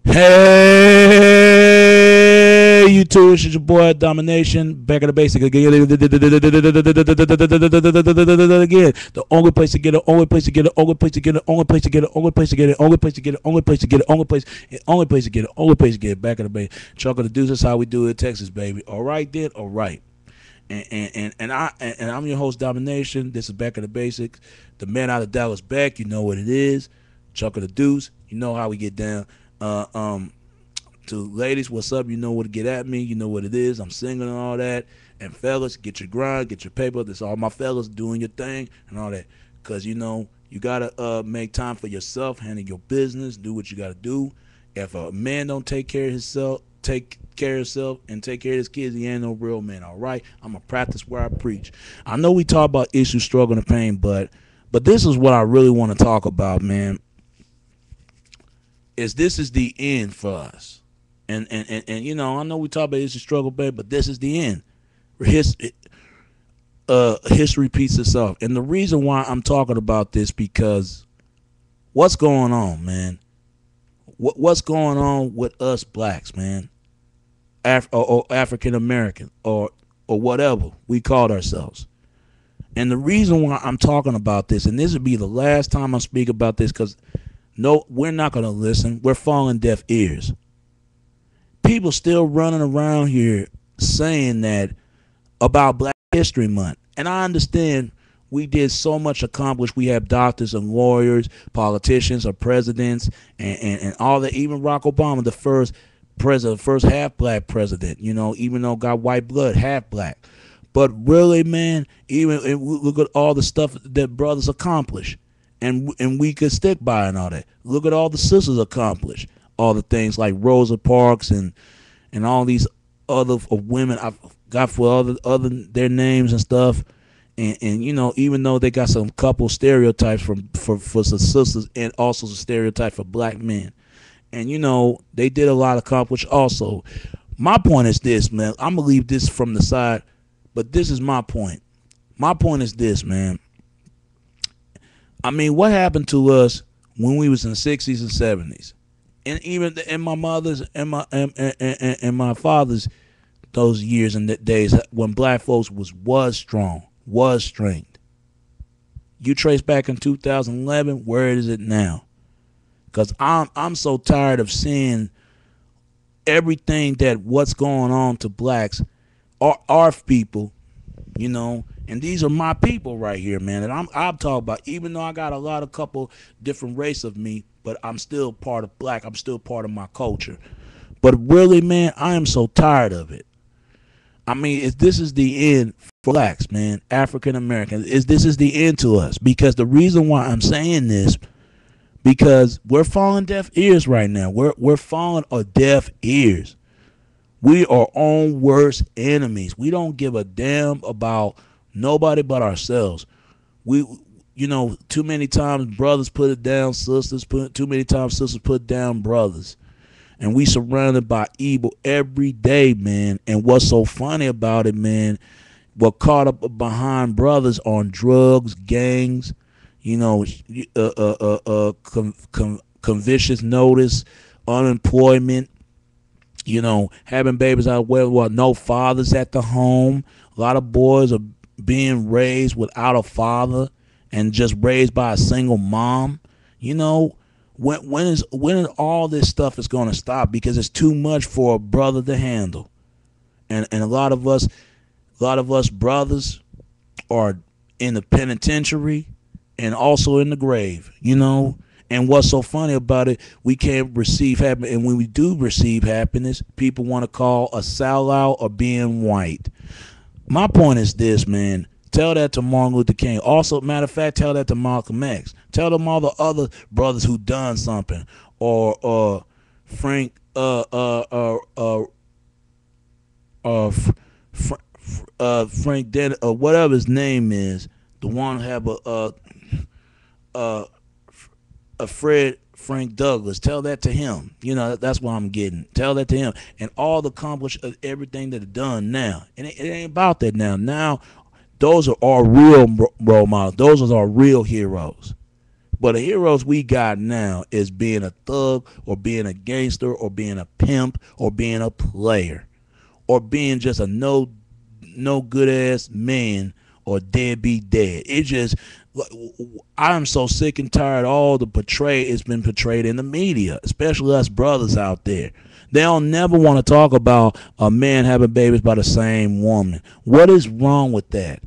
Hey, you two, it's your boy Domination. Back at the basic again. The only place to get it, only place to get it, only place to get it, only place to get it, only place to get it, only place to get it, only place to get it, only place to get it, only place to get it. Back at the basic. Chuck of the Deuce, that's how we do it, Texas, baby. All right, then, all right. I'm your host Domination. This is Back of the Basics. The man out of Dallas Beck, you know what it is. Chuck of the Deuce, you know how we get down. Uh, um, to ladies, what's up? You know what to get at me. You know what it is. I'm singing and all that. And fellas, get your grind, get your paper. This all my fellas doing your thing and all that. Cause you know you gotta make time for yourself, handle your business, do what you gotta do. If a man don't take care of himself, and take care of his kids, he ain't no real man. All right, I'm gonna practice where I preach. I know we talk about issues, struggle, and pain, but this is what I really want to talk about, man. This is the end for us. And you know, I know we talk about issues, struggle, pain, but this is the end. History repeats itself. And the reason why I'm talking about this, because what's going on, man? What's going on with us blacks, man? Or African American, or whatever we called ourselves. And the reason why I'm talking about this, and this would be the last time I speak about this, because no, we're not going to listen. We're falling deaf ears. People still running around here saying that about Black History Month. And I understand we did so much accomplished. We have doctors and lawyers, politicians or presidents, and all that. Even Barack Obama, the first president, first half black president, you know, even though got white blood, half black. But really, man, even look at all the stuff that brothers accomplished. And we could stick by and all that. Look at all the sisters accomplished. All the things like Rosa Parks and all these other women I've got for other their names and stuff. And you know, even though they got some couple stereotypes for the sisters, and also some stereotype for black men. And you know, they did a lot accomplished also. My point is this, man. I'm gonna leave this from the side, but this is my point. My point is this, man. I mean, what happened to us when we was in the 60s and 70s? And even in my mother's and my father's those years and the days when black folks was strong, was strength. You trace back in 2011, where is it now? Because I'm so tired of seeing everything that what's going on to blacks, our people, you know, and these are my people right here, man. And I'm talking about, even though I got a couple different race of me, but I'm still part of black. I'm still part of my culture. But really, man, I am so tired of it. I mean, this is the end for blacks, man, African Americans. This is the end to us. Because the reason why I'm saying this, because we're falling deaf ears right now. We're falling deaf ears. We are our own worst enemies. We don't give a damn about nobody but ourselves. You know, too many times brothers put it down sisters. Too many times sisters put down brothers. And we surrounded by evil every day, man. And what's so funny about it, man, we're caught up behind brothers on drugs, gangs, you know, convictions notice, unemployment, you know, having babies out where no fathers at the home. A lot of boys are being raised without a father and just raised by a single mom. You know, when all this stuff is going to stop? Because it's too much for a brother to handle. And a lot of us brothers are in the penitentiary and also in the grave, you know. And what's so funny about it, we can't receive happiness. And when we do receive happiness, people want to call a sellout or being white. My point is this, man. Tell that to Martin Luther King. Also, matter of fact, tell that to Malcolm X. Tell them all the other brothers who done something. Or Frank Frank Dennis, or whatever his name is, the one who have a Frank Douglas. Tell that to him. You know, that's what I'm getting. Tell that to him. And all the accomplished everything that are done now. And it ain't about that now. Now, those are our real role models. Those are our real heroes. But the heroes we got now is being a thug or being a gangster or being a pimp or being a player or being just a no good ass man or deadbeat dad. It just I'm so sick and tired of all the portray it's been portrayed in the media, especially us brothers out there. They don't never want to talk about a man having babies by the same woman. What is wrong with that?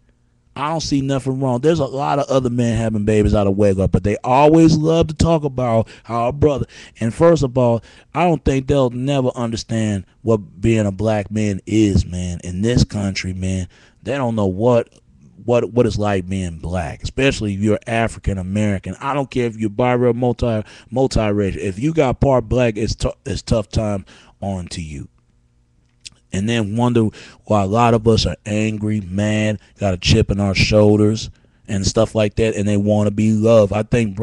I don't see nothing wrong. There's a lot of other men having babies out of wedlock, but they always love to talk about how a brother. And first of all, I don't think they'll never understand what being a black man is, man. In this country, man, they don't know what it's like being black, especially if you're African American. I don't care if you're biracial, multiracial. If you got part black, it's tough time on to you. And then wonder why a lot of us are angry, mad, got a chip in our shoulders and stuff like that, and they want to be loved. I think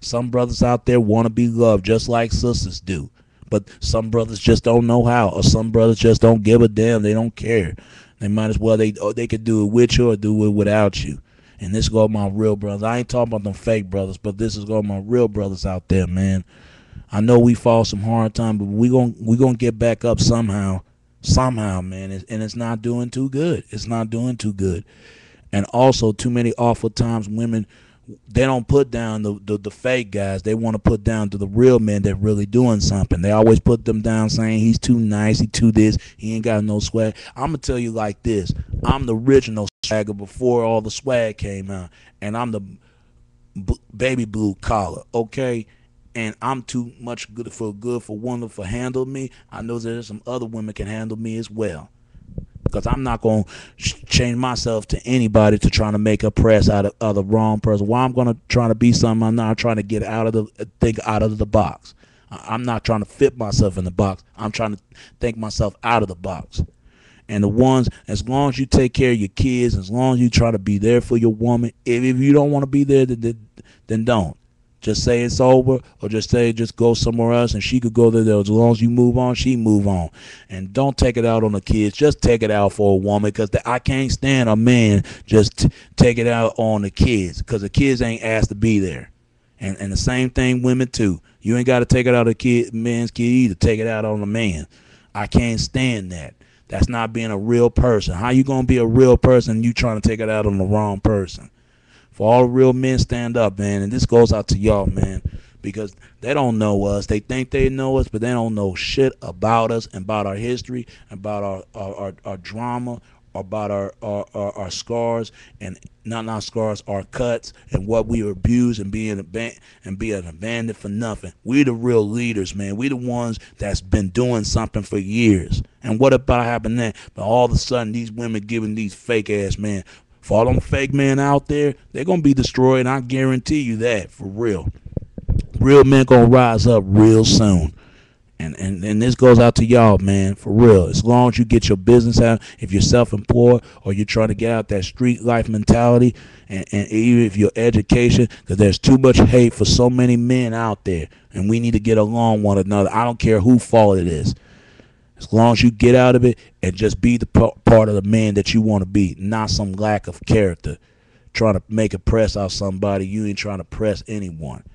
some brothers out there want to be loved just like sisters do. But some brothers just don't know how, or some brothers just don't give a damn. They don't care. They might as well, they could do it with you or do it without you. And this go my real brothers. I ain't talking about them fake brothers, but this is going my real brothers out there, man. I know we fall some hard time, but we gonna get back up somehow, man. And it's not doing too good. It's not doing too good. And also, too many awful times women, they don't put down the fake guys. They want to put down to the real men that really doing something. They always put them down saying he's too nice, he too this, he ain't got no swag. I'm going to tell you like this. I'm the original swagger before all the swag came out. And I'm the baby blue collar, okay? And I'm too much good for women for handle me. I know there's some other women can handle me as well. Because I'm not going to change myself to anybody to try to make a press out of the wrong person. Why I'm going to try to be something I'm not trying to get out of the box. I'm not trying to fit myself in the box. I'm trying to think myself out of the box. And the ones, as long as you take care of your kids, as long as you try to be there for your woman, if you don't want to be there, then don't. Just say it's over, or just go somewhere else, and she could go there. As long as you move on, she move on. And don't take it out on the kids. Just take it out for a woman, because I can't stand a man just take it out on the kids, because the kids ain't asked to be there. And the same thing women too. You ain't got to take it out of the man's kid either. Take it out on the man. I can't stand that. That's not being a real person. How you gonna be a real person and you trying to take it out on the wrong person? For all real men, stand up, man. And this goes out to y'all, man, because they don't know us. They think they know us, but they don't know shit about us and about our history, about our drama, about our scars, and not our scars, our cuts, and what we were abused and being abandoned for nothing. We the real leaders, man. We the ones that's been doing something for years. And what about happened then? But all of a sudden, these women giving these fake ass men. For all them fake men out there, they're going to be destroyed, and I guarantee you that, for real. Real men going to rise up real soon. And this goes out to y'all, man, for real. As long as you get your business out, if you're self-employed or you're trying to get out that street life mentality, and even if your education, because there's too much hate for so many men out there, and we need to get along one another. I don't care whose fault it is. As long as you get out of it and just be the part of the man that you want to be, not some lack of character. Trying to make a press out somebody, you ain't trying to press anyone.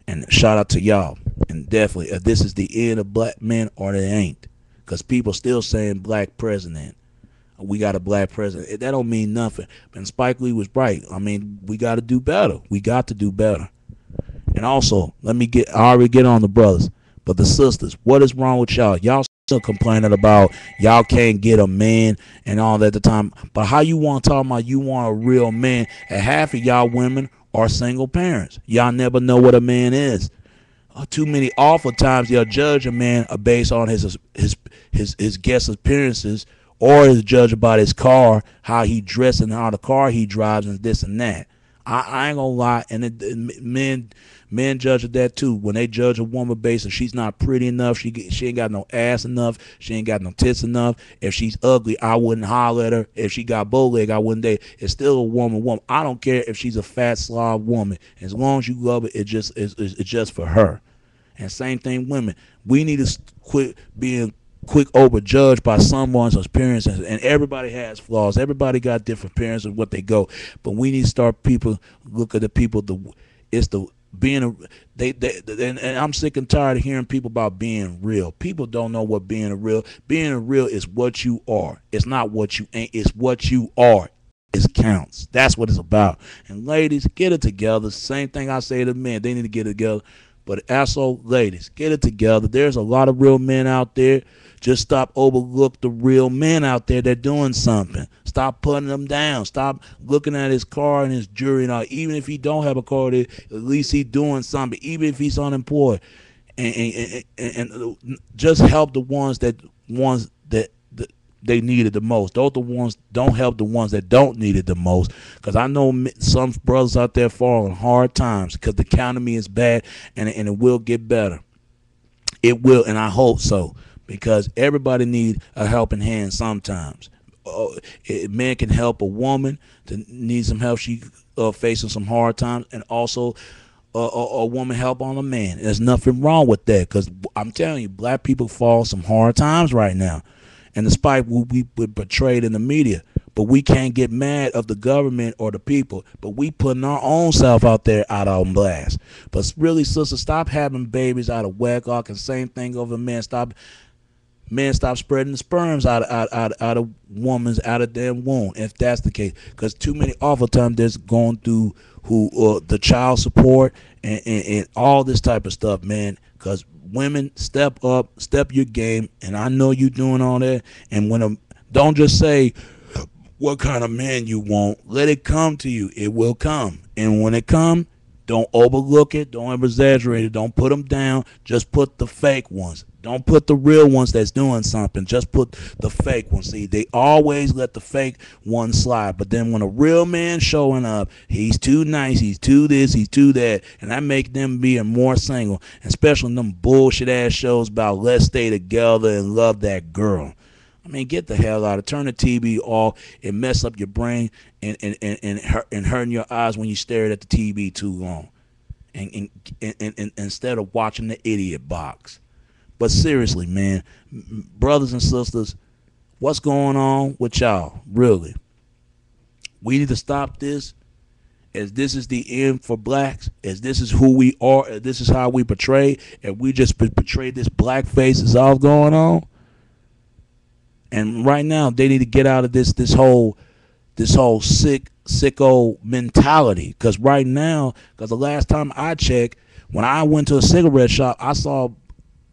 And shout out to y'all. And definitely, if this is the end of black men, or they ain't. Because people still saying black president. We got a black president. That don't mean nothing. And Spike Lee was right. I mean, we got to do better. We got to do better. And also, I already get on the brothers. But the sisters, what is wrong with y'all? Y'all still complaining about y'all can't get a man and all that at the time. But how you want to talk about you want a real man, and half of y'all women are single parents. Y'all never know what a man is. Too many awful times you'll judge a man based on his guest appearances, or is judged about his car, how he dressed and how the car he drives and this and that. I ain't gonna lie, and men judge that too. When they judge a woman based if she's not pretty enough, she ain't got no ass enough, she ain't got no tits enough. If she's ugly, I wouldn't holler at her. If she got bow leg, I wouldn't date. It's still a woman. I don't care if she's a fat slob woman. As long as you love it, it's just for her. And same thing, women. We need to quit being quick overjudged by someone's appearances, and everybody has flaws. Everybody got different appearances what they go, but we need to start look at the people. It's the being a and I'm sick and tired of hearing people about being real. People don't know what being a real. Being a real is what you are. It's not what you ain't. It's what you are. It counts. That's what it's about. And ladies, get it together. Same thing I say to men. They need to get it together. But also, ladies, get it together. There's a lot of real men out there. Just stop overlook the real men out there that doing something. Stop putting them down. Stop looking at his car and his jewelry. Now, even if he don't have a car, at least he's doing something. Even if he's unemployed, and just help the ones that they need it the most. Those the ones don't help the ones that don't need it the most. Because I know some brothers out there falling hard times because the economy is bad, and it will get better. It will, and I hope so, because everybody needs a helping hand sometimes. Man can help a woman to need some help. She facing some hard times, and also a woman help on a man. There's nothing wrong with that, because I'm telling you, black people fall some hard times right now. And despite what we portrayed in the media, but we can't get mad of the government or the people, but we putting our own self out there out on blast. But really, sister, stop having babies out of wedlock, and same thing over men. Stop spreading the sperms out of woman's out of their womb, if that's the case. Because too many awful times there's going through the child support and all this type of stuff, man. Because women, step up, step your game, and I know you doing all that. And don't just say what kind of man you want. Let it come to you. It will come, and when it comes, don't overlook it. Don't ever exaggerate it. Don't put them down. Just put the fake ones. Don't put the real ones that's doing something. Just put the fake ones. See, they always let the fake one slide. But then when a real man showing up, he's too nice, he's too this, he's too that. And that make them being more single. Especially in them bullshit ass shows about let's stay together and love that girl. I mean, get the hell out of it. Turn the TV off and mess up your brain and hurting your eyes when you stare at the TV too long. And instead of watching the idiot box. But seriously, man, brothers and sisters, what's going on with y'all? Really? We need to stop this, as this is the end for blacks, as this is who we are, as this is how we portray, and we just portray this black face is all going on. And right now, they need to get out of this whole sicko mentality. Because right now, because the last time I checked, when I went to a cigarette shop, I saw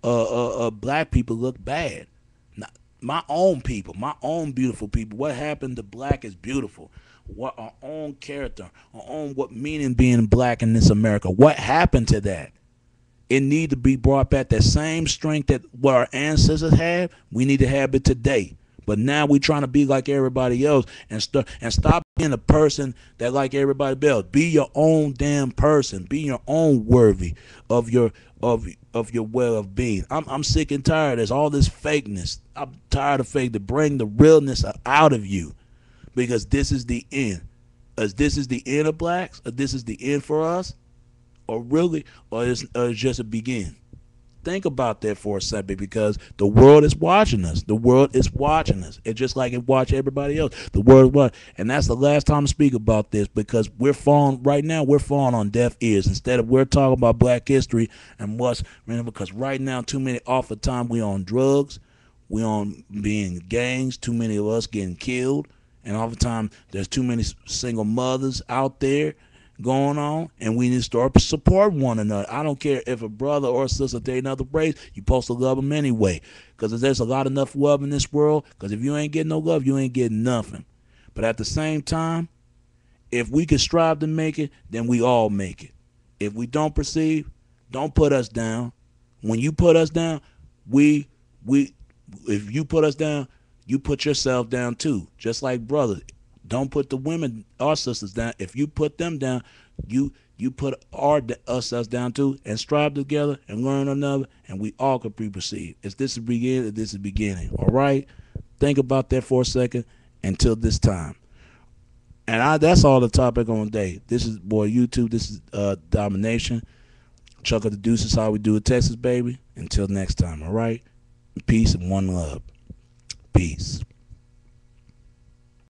black people look bad. My own people, my own beautiful people. What happened to black is beautiful? What our own character, our own what meaning being black in this America? What happened to that? It need to be brought back. That same strength that what our ancestors had, we need to have it today. But now we trying to be like everybody else and stop being a person that like everybody else. Be your own damn person. Be your own worthy of your way of being. I'm sick and tired. There's all this fakeness. I'm tired of fake, to bring the realness out of you, because this is the end. As this is the end of blacks, or this is the end for us, or really, or it's just a begin. Think about that for a second, because the world is watching us. The world is watching us. It's just like it watch everybody else. The world is watching. And that's the last time to speak about this, because we're falling right now. We're falling on deaf ears. Instead of we're talking about black history and what's, because right now too many off the time we on drugs, we on being gangs. Too many of us getting killed, and all the time there's too many single mothers out there going on, and we need to start supporting one another. I don't care if a brother or a sister they another race, you're supposed to love them anyway, because there's a lot enough love in this world, because if you ain't getting no love, you ain't getting nothing. But at the same time, if we can strive to make it, then we all make it. If we don't perceive, don't put us down. When you put us down, if you put us down, you put yourself down too, just like brothers. Don't put the women, our sisters, down. If you put them down, you put ourselves down too, and strive together and learn another, and we all could be perceived. Is this the beginning? This is the beginning. All right? Think about that for a second until this time. And that's all the topic on the day. This is YouTube. This is Domination. Chuck of the Deuces, how we do it, Texas, baby. Until next time, all right? Peace and one love. Peace.